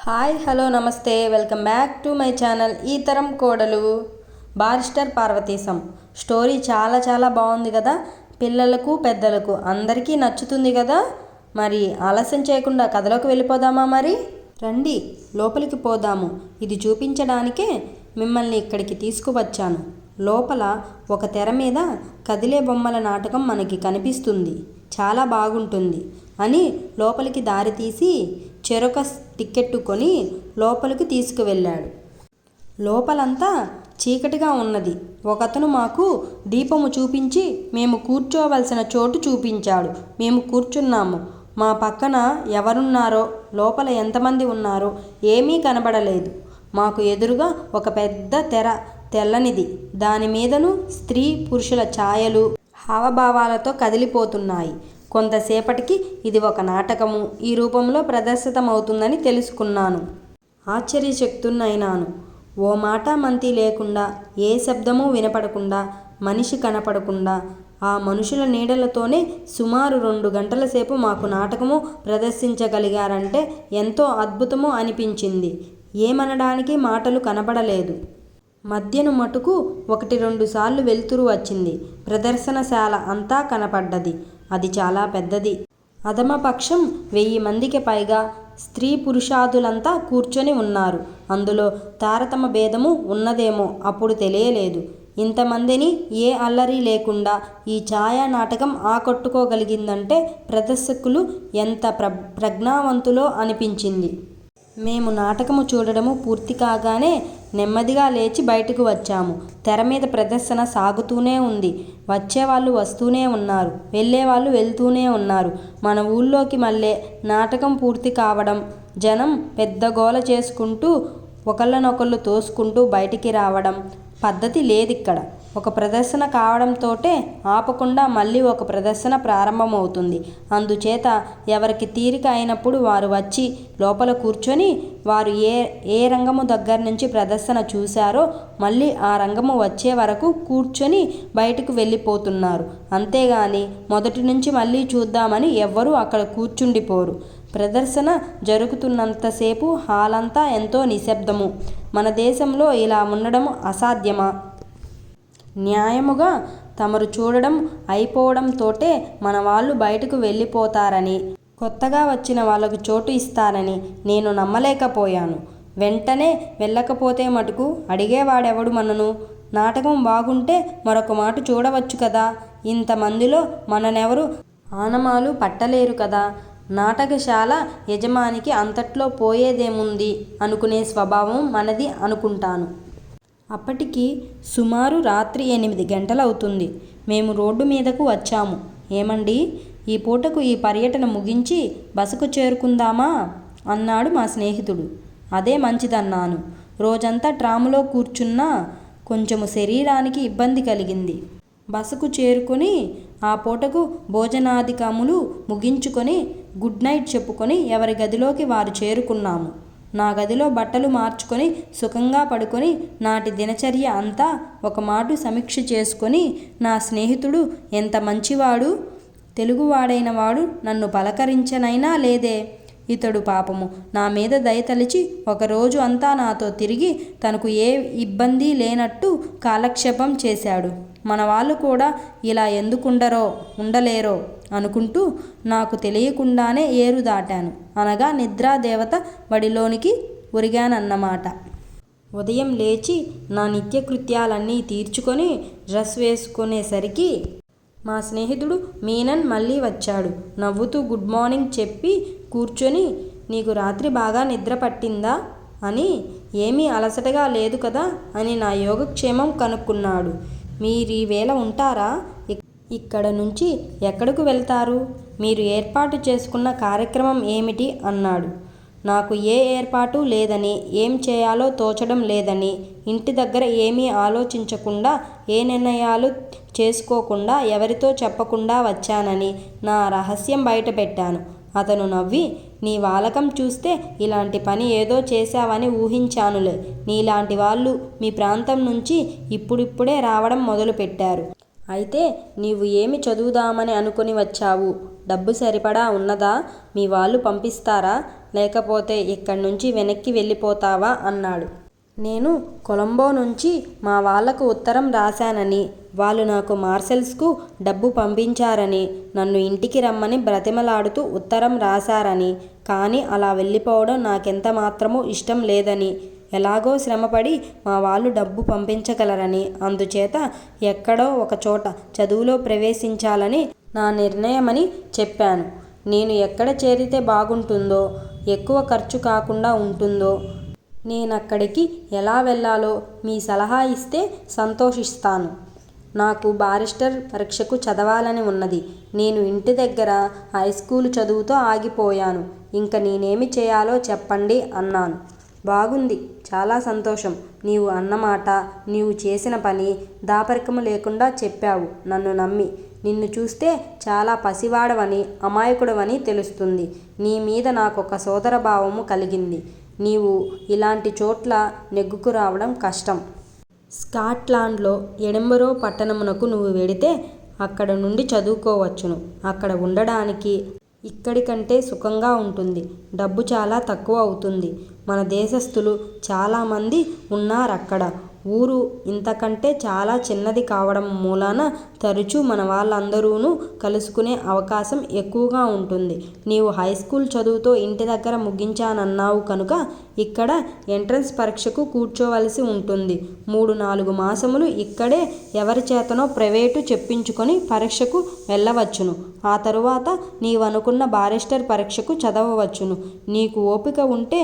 Hi hello నమస్తే welcome back to my channel ఈ తరం కోడలు బారిస్టర్ పార్వతీశం. స్టోరీ చాలా బాగుంది కదా, పిల్లలకు పెద్దలకు అందరికీ నచ్చుతుంది కదా. మరి ఆలస్యం చేయకుండా కథలోకి వెళ్ళిపోదామా? మరి రండి లోపలికి పోదాము. ఇది చూపించడానికే మిమ్మల్ని ఇక్కడికి తీసుకువచ్చాను. లోపల ఒక తెర మీద కదిలే బొమ్మల నాటకం మనకి కనిపిస్తుంది, చాలా బాగుంటుంది అని లోపలికి దారి తీసి చెరొక టిక్కెట్టు కొని లోపలికి తీసుకువెళ్ళాడు. లోపలంతా చీకటిగా ఉన్నది. ఒకతను మాకు దీపము చూపించి మేము కూర్చోవలసిన చోటు చూపించాడు. మేము కూర్చున్నాము. మా పక్కన ఎవరున్నారో, లోపల ఎంతమంది ఉన్నారో ఏమీ కనబడలేదు. మాకు ఎదురుగా ఒక పెద్ద తెర, తెల్లనిది. దాని మీదను స్త్రీ పురుషుల ఛాయలు హావభావాలతో కదిలిపోతున్నాయి. కొంతసేపటికి ఇది ఒక నాటకము ఈ రూపంలో ప్రదర్శితమవుతుందని తెలుసుకున్నాను. ఆశ్చర్యచకితున్నైనాను. ఓ మాట మంతి లేకుండా, ఏ శబ్దమూ వినపడకుండా, మనిషి కనపడకుండా ఆ మనుషుల నీడలతోనే సుమారు 2 గంటల సేపు మాకు నాటకము ప్రదర్శించగలిగారంటే ఎంతో అద్భుతమో అనిపించింది. ఏమనడానికి మాటలు కనబడలేదు. మధ్యను మటుకు 1-2 సార్లు వెలుతురు వచ్చింది. ప్రదర్శనశాల అంతా కనపడ్డది. అది చాలా పెద్దది. అధమపక్షం 1000 మందికి పైగా స్త్రీ పురుషాదులంతా కూర్చొని ఉన్నారు. అందులో తారతమ భేదము ఉన్నదేమో అప్పుడు తెలియలేదు. ఇంతమందిని ఏ అల్లరి లేకుండా ఈ ఛాయా నాటకం ఆకట్టుకోగలిగిందంటే ప్రదర్శకులు ఎంత ప్రజ్ఞావంతులో అనిపించింది. మేము నాటకము చూడడము పూర్తి కాగానే నెమ్మదిగా లేచి బయటకు వచ్చాము. తెర మీద ప్రదర్శన సాగుతూనే ఉంది. వచ్చేవాళ్ళు వస్తూనే ఉన్నారు, వెళ్ళేవాళ్ళు వెళ్తూనే ఉన్నారు. మన ఊళ్ళోకి మళ్ళీ నాటకం పూర్తి కావడం, జనం పెద్ద గోల చేసుకుంటూ ఒకళ్ళనొకళ్ళు తోసుకుంటూ బయటికి రావడం పద్ధతి లేదిక్కడ. ఒక ప్రదర్శన కావడంతోటే ఆపకుండా మళ్ళీ ఒక ప్రదర్శన ప్రారంభమవుతుంది. అందుచేత ఎవరికి తీరిక అయినప్పుడు వారు వచ్చి లోపల కూర్చొని వారు ఏ రంగము దగ్గర నుంచి ప్రదర్శన చూశారో మళ్ళీ ఆ రంగము వచ్చే వరకు కూర్చొని బయటకు వెళ్ళిపోతున్నారు. అంతేగాని మొదటి నుంచి మళ్ళీ చూద్దామని ఎవ్వరూ అక్కడ కూర్చుండిపోరు. ప్రదర్శన జరుగుతున్నంతసేపు హాలంతా ఎంతో నిశ్శబ్దము. మన దేశంలో ఇలా ఉండడం అసాధ్యమా? న్యాయముగా తమరు చూడడం అయిపోవడంతోటే మన వాళ్ళు బయటకు వెళ్ళిపోతారని, కొత్తగా వచ్చిన వాళ్ళకు చోటు ఇస్తారని నేను నమ్మలేకపోయాను. వెంటనే వెళ్ళకపోతే మటుకు అడిగేవాడెవడు మనను? నాటకం బాగుంటే మరొక మాట చూడవచ్చు కదా. ఇంతమందిలో మననెవరు ఆనమాలు పట్టలేరు కదా. నాటకశాల యజమానికి అంతట్లో పోయేదేముంది అనుకునే స్వభావం మనది అనుకుంటాను. అప్పటికి సుమారు రాత్రి 8 గంటలవుతుంది. మేము రోడ్డు మీదకు వచ్చాము. ఏమండి, ఈ పూటకు ఈ పర్యటన ముగించి బసకు చేరుకుందామా అన్నాడు మా స్నేహితుడు. అదే మంచిదన్నాను. రోజంతా ట్రాములో కూర్చున్నా కొంచెము శరీరానికి ఇబ్బంది కలిగింది. బసకు చేరుకొని ఆ పూటకు భోజనాధికములు ముగించుకొని గుడ్ నైట్ చెప్పుకొని ఎవరి గదిలోకి వారు చేరుకున్నాము. నా గదిలో బట్టలు మార్చుకొని సుఖంగా పడుకొని నాటి దినచర్య అంతా ఒక మాటు సమీక్ష చేసుకొని నా స్నేహితుడు ఎంత మంచివాడు, తెలుగువాడైన వాడు నన్ను పలకరించనైనా లేదే. ఇతడు పాపము నా మీద దయతలిచి ఒకరోజు అంతా నాతో తిరిగి తనకు ఏ ఇబ్బంది లేనట్టు కాలక్షేపం చేశాడు. మన వాళ్ళు కూడా ఇలా ఉండలేరో అనుకుంటూ నాకు తెలియకుండానే ఏరు దాటాను, అనగా నిద్రాదేవత బడిలోనికి ఒరిగానన్నమాట. ఉదయం లేచి నా నిత్యకృత్యాలన్నీ తీర్చుకొని డ్రెస్ వేసుకునేసరికి మా స్నేహితుడు మీనన్ మళ్ళీ వచ్చాడు. నవ్వుతూ గుడ్ మార్నింగ్ చెప్పి కూర్చొని, నీకు రాత్రి బాగా నిద్ర పట్టిందా అని, ఏమీ అలసటగా లేదు కదా అని నా యోగక్షేమం కనుక్కున్నాడు. మీరీవేళ ఉంటారా? ఇక్కడ నుంచి ఎక్కడకు వెళ్తారు? మీరు ఏర్పాటు చేసుకున్న కార్యక్రమం ఏమిటి అన్నాడు. నాకు ఏ ఏర్పాటు లేదని, ఏం చేయాలో తోచడం లేదని, ఇంటి దగ్గర ఏమీ ఆలోచించకుండా, ఏ నిర్ణయాలు చేసుకోకుండా, ఎవరితో చెప్పకుండా వచ్చానని నా రహస్యం బయటపెట్టాను. అతను నవ్వి, నీ వాలకం చూస్తే ఇలాంటి పని ఏదో చేశావని ఊహించానులే. నీలాంటి వాళ్ళు మీ ప్రాంతం నుంచి ఇప్పుడిప్పుడే రావడం మొదలుపెట్టారు. అయితే నీవు ఏమి చదువుదామని అనుకుని వచ్చావు? డబ్బు సరిపడా ఉన్నదా? మీ వాళ్ళు పంపిస్తారా? లేకపోతే ఇక్కడి నుంచి వెనక్కి వెళ్ళిపోతావా అన్నాడు. నేను కొలంబో నుంచి మా వాళ్లకు ఉత్తరం రాశానని, వాళ్ళు నాకు మార్సెల్స్కు డబ్బు పంపించారని, నన్ను ఇంటికి రమ్మని బ్రతిమలాడుతూ ఉత్తరం రాశారని, కానీ అలా వెళ్ళిపోవడం నాకెంత మాత్రమూ ఇష్టం లేదని, ఎలాగో శ్రమపడి మా వాళ్ళు డబ్బు పంపించగలరని, అందుచేత ఎక్కడో ఒకచోట చదువులో ప్రవేశించాలని నా నిర్ణయమని చెప్పాను. నేను ఎక్కడ చేరితే బాగుంటుందో, ఎక్కువ ఖర్చు కాకుండా ఉంటుందో, నేనక్కడికి ఎలా వెళ్ళాలో మీ సలహా ఇస్తే సంతోషిస్తాను. నాకు బారిస్టర్ పరీక్షకు చదవాలని ఉన్నది. నేను ఇంటి దగ్గర హైస్కూలు చదువుతో ఆగిపోయాను. ఇంక నేనేమి చేయాలో చెప్పండి అన్నాను. బాగుంది, చాలా సంతోషం. నీవు అన్నమాట, నీవు చేసిన పని దాపరికము లేకుండా చెప్పావు. నన్ను నమ్మి. నిన్ను చూస్తే చాలా పసివాడవని, అమాయకుడవని తెలుస్తుంది. నీ మీద నాకొక సోదరభావము కలిగింది. నీవు ఇలాంటి చోట్ల నెగ్గుకు రావడం కష్టం. స్కాట్లాండ్లో ఎడింబరో పట్టణమునకు నువ్వు వెడితే అక్కడ నుండి చదువుకోవచ్చును. అక్కడ ఉండడానికి ఇక్కడి కంటే సుఖంగా ఉంటుంది. డబ్బు చాలా తక్కువ అవుతుంది. మన దేశస్థులు చాలామంది ఉన్నారక్కడ. ఊరు ఇంతకంటే చాలా చిన్నది కావడం మూలాన తరచూ మన వాళ్ళందరూనూ కలుసుకునే అవకాశం ఎక్కువగా ఉంటుంది. నీవు హైస్కూల్ చదువుతో ఇంటి దగ్గర ముగించానన్నావు కనుక ఇక్కడ ఎంట్రన్స్ పరీక్షకు కూర్చోవలసి ఉంటుంది. 3-4 మాసములు ఇక్కడే ఎవరి చేతనో ప్రైవేటు చెప్పించుకొని పరీక్షకు వెళ్ళవచ్చును. ఆ తరువాత నీవనుకున్న బారిస్టర్ పరీక్షకు చదవవచ్చును. నీకు ఓపిక ఉంటే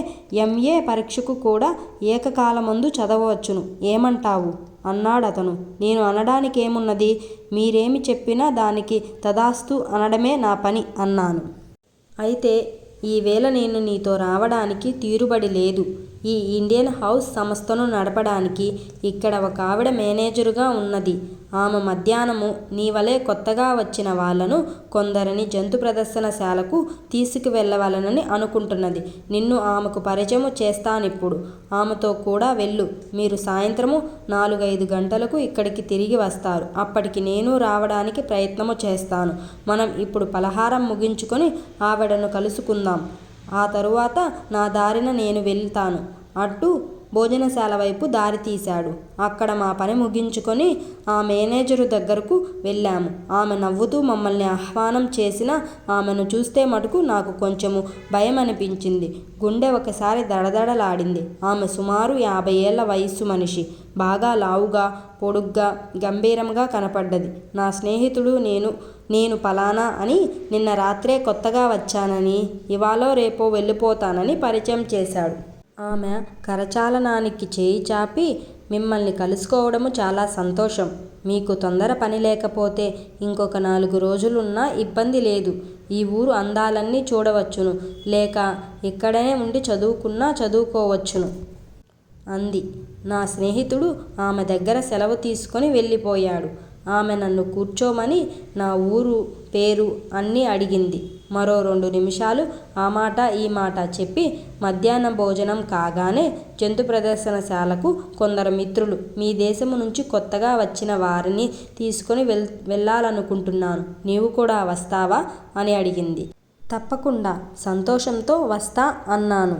MA పరీక్షకు కూడా ఏకకాలమందు చదవవచ్చును. ఏమంటావు అన్నాడతను. నేను అనడానికేమున్నది, మీరేమి చెప్పినా దానికి తదాస్తు అనడమే నా పని అన్నాను. అయితే ఈవేళ నేను నీతో రావడానికి తీరుబడి లేదు. ఈ ఇండియన్ హౌస్ సంస్థను నడపడానికి ఇక్కడ ఒక ఆవిడ మేనేజరుగా ఉన్నది. ఆమె మధ్యాహ్నము నీవలే కొత్తగా వచ్చిన వాళ్లను కొందరిని జంతు ప్రదర్శనశాలకు తీసుకువెళ్ళవలనని అనుకుంటున్నది. నిన్ను ఆమెకు పరిచయము చేస్తానిప్పుడు. ఆమెతో కూడా వెళ్ళు. మీరు సాయంత్రము 4-5 గంటలకు ఇక్కడికి తిరిగి వస్తారు. అప్పటికి నేను రావడానికి ప్రయత్నము చేస్తాను. మనం ఇప్పుడు పలహారం ముగించుకొని ఆవిడను కలుసుకుందాం. ఆ తరువాత నా దారిన నేను వెళ్తాను. అటు భోజనశాల వైపు దారి తీశాడు. అక్కడ మా పని ముగించుకొని ఆ మేనేజరు దగ్గరకు వెళ్ళాము. ఆమె నవ్వుతూ మమ్మల్ని ఆహ్వానం చేసినా ఆమెను చూస్తే మటుకు నాకు కొంచెము భయం అనిపించింది. గుండె ఒకసారి దడదడలాడింది. ఆమె సుమారు 50 ఏళ్ల వయస్సు మనిషి. బాగా లావుగా, పొడుగ్గా, గంభీరంగా కనపడ్డది. నా స్నేహితుడు నేను పలానా అని, నిన్న రాత్రే కొత్తగా వచ్చానని, ఇవాళో రేపో వెళ్ళిపోతానని పరిచయం చేశాడు. ఆమె కరచాలనానికి చేయి చాపి, మిమ్మల్ని కలుసుకోవడము చాలా సంతోషం. మీకు తొందర పని లేకపోతే ఇంకొక 4 రోజులున్నా ఇబ్బంది లేదు. ఈ ఊరు అందాలన్నీ చూడవచ్చును. లేక ఇక్కడనే ఉండి చదువుకున్నా చదువుకోవచ్చును అంది. నా స్నేహితుడు ఆమె దగ్గర సెలవు తీసుకొని వెళ్ళిపోయాడు. ఆమె నన్ను కూర్చోమని నా ఊరు పేరు అన్నీ అడిగింది. మరో 2 నిమిషాలు ఆ మాట ఈ మాట చెప్పి, మధ్యాహ్న భోజనం కాగానే జంతు ప్రదర్శనశాలకు కొందరు మిత్రులు మీ దేశము నుంచి కొత్తగా వచ్చిన వారిని తీసుకొని వెళ్ళాలనుకుంటున్నాను. నీవు కూడా వస్తావా అని అడిగింది. తప్పకుండా, సంతోషంతో వస్తా అన్నాను.